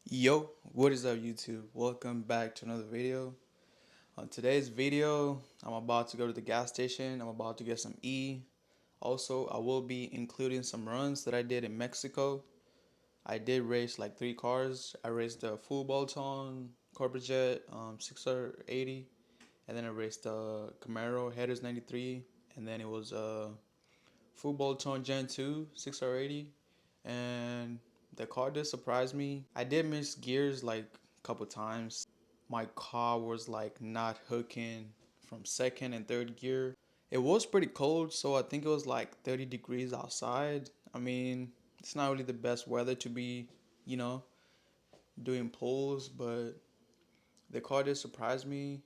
Yo, what is up YouTube? Welcome back to another video. On today's video, I'm about to go to the gas station. I'm about to get some E. Also, I will be including some runs that I did in Mexico. I did race like 3 cars. I raced the full bolt-on corporate jet 680, and then I raced the Camaro Headers 93, and then it was full bolt-on Gen 2 680, and the car did surprise me. I did miss gears like a couple times. My car was like not hooking from second and third gear. It was pretty cold, so I think it was like 30 degrees outside. I mean, it's not really the best weather to be, you know, doing pulls, but the car did surprise me,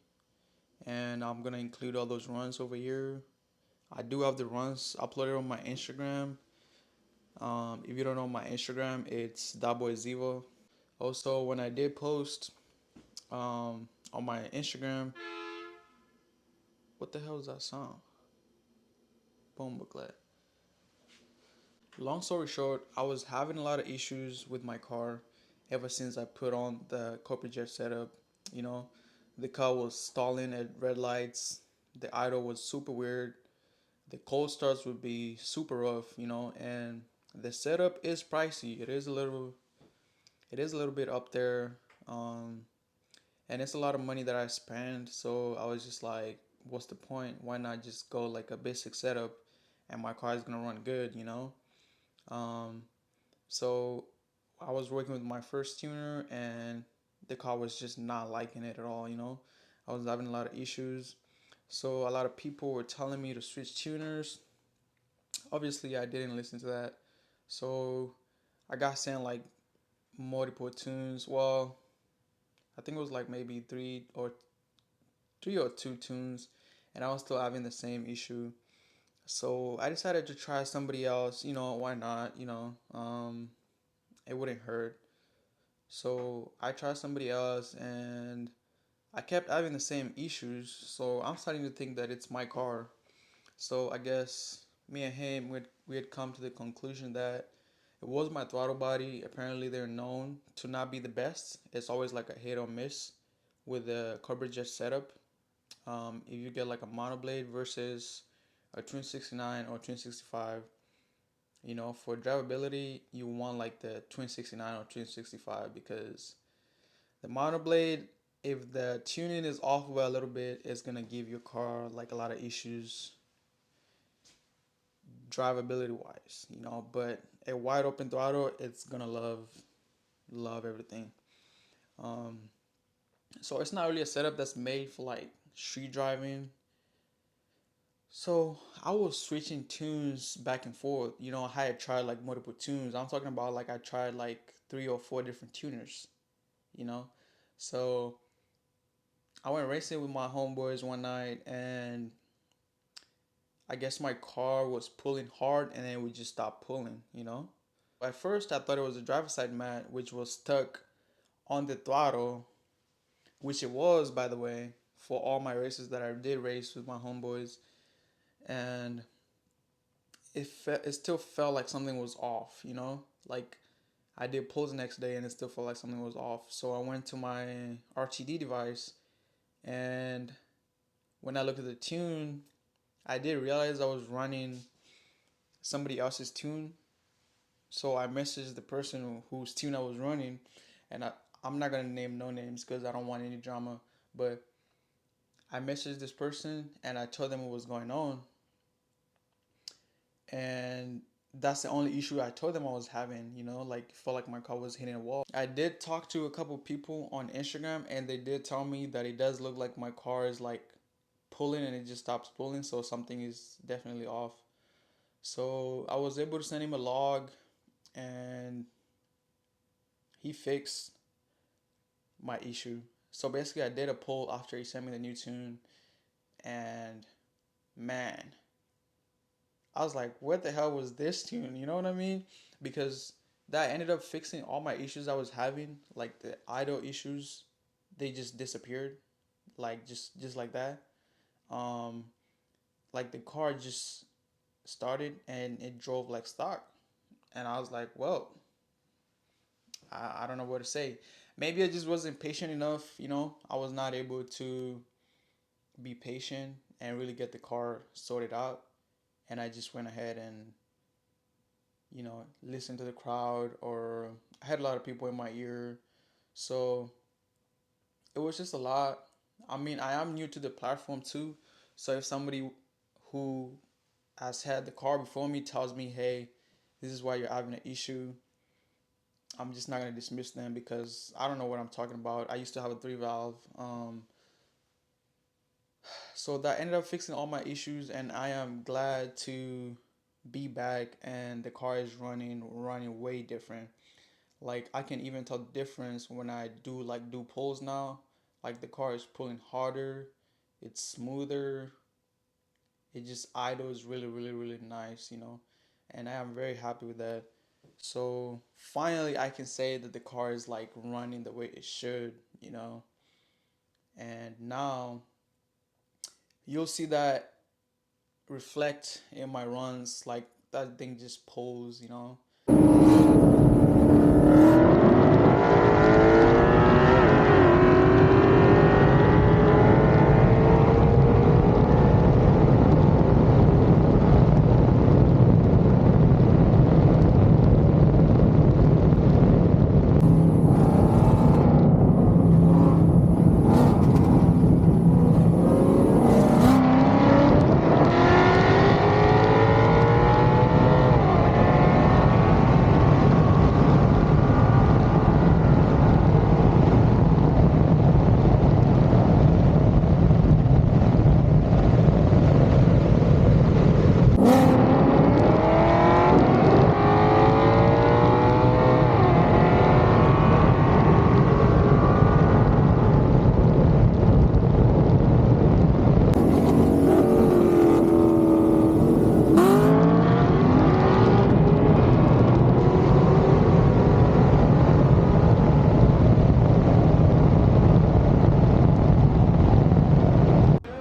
and I'm gonna include all those runs over here. I do have the runs uploaded on my Instagram. If you don't know my Instagram, it's thatboyzevo. Also, when I did post on my Instagram, what the hell is that sound? Boom booklet. Long story short, I was having a lot of issues with my car ever since I put on the corporate jet setup. You know, the car was stalling at red lights. The idle was super weird. The cold starts would be super rough, and the setup is pricey. It is a little bit up there. Um, and it's a lot of money that I spend. So I was just like, what's the point? Why not just go like a basic setup, and my car is gonna run good. Um, so I was working with my first tuner, and the car was just not liking it at all. I was having a lot of issues. So a lot of people were telling me to switch tuners. Obviously, I didn't listen to that. So I got sent like multiple tunes. Well, I think it was like maybe three or two tunes, and I was still having the same issue. So I decided to try somebody else. Why not? It wouldn't hurt. So I tried somebody else, and I kept having the same issues. So I'm starting to think that it's my car. So I guess me and him we had come to the conclusion that it was my throttle body. Apparently, they're known to not be the best. It's always like a hit or miss with the carburetor jet setup. If you get like a monoblade versus a twin 69 or twin 65, for drivability, you want like the twin 69 or twin 65 because the monoblade, if the tuning is off by a little bit, it's gonna give your car like a lot of issues drivability wise. But a wide open throttle, it's gonna love everything. Um, so it's not really a setup that's made for like street driving. So I was switching tunes back and forth. I had tried like multiple tunes. I'm talking about like I tried like 3 or 4 different tuners. You know, so I went racing with my homeboys one night, and I guess my car was pulling hard, and then we just stopped pulling. At first I thought it was a driver's side mat which was stuck on the throttle, which it was, by the way, for all my races that I did race with my homeboys, and it still felt like something was off. Like I did pulls the next day, and it still felt like something was off. So I went to my RTD device, and when I looked at the tune, I did realize I was running somebody else's tune. So I messaged the person whose tune I was running, and I'm not gonna name no names because I don't want any drama. But I messaged this person, and I told them what was going on, and that's the only issue I told them I was having. Like felt like my car was hitting a wall. I did talk to a couple people on Instagram, and they did tell me that it does look like my car is like pulling, and it just stops pulling. So something is definitely off. So I was able to send him a log, and he fixed my issue. So basically, I did a poll after he sent me the new tune, and man, I was like, what the hell was this tune? You know what I mean? Because that ended up fixing all my issues I was having, like the idle issues. They just disappeared, like just like that. Um, like the car just started and it drove like stock, and I was like, well, I don't know what to say. Maybe I just wasn't patient enough. I was not able to be patient and really get the car sorted out. And I just went ahead and listened to the crowd, or I had a lot of people in my ear. So it was just a lot. I mean, I am new to the platform too. So if somebody who has had the car before me tells me, hey, this is why you're having an issue, I'm just not gonna dismiss them because I don't know what I'm talking about. I used to have a three valve. So that ended up fixing all my issues, and I am glad to be back. And the car is running way different. Like I can even tell the difference when I do pulls now. Like the car is pulling harder, it's smoother. It just idles really nice. And I am very happy with that. So finally, I can say that the car is like running the way it should. And now you'll see that reflect in my runs. Like that thing just pulls.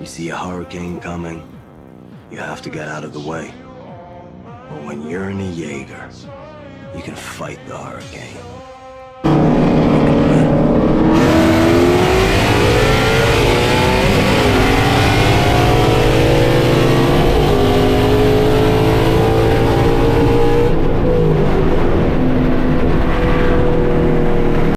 You see a hurricane coming, you have to get out of the way. But when you're in a Jaeger, you can fight the hurricane.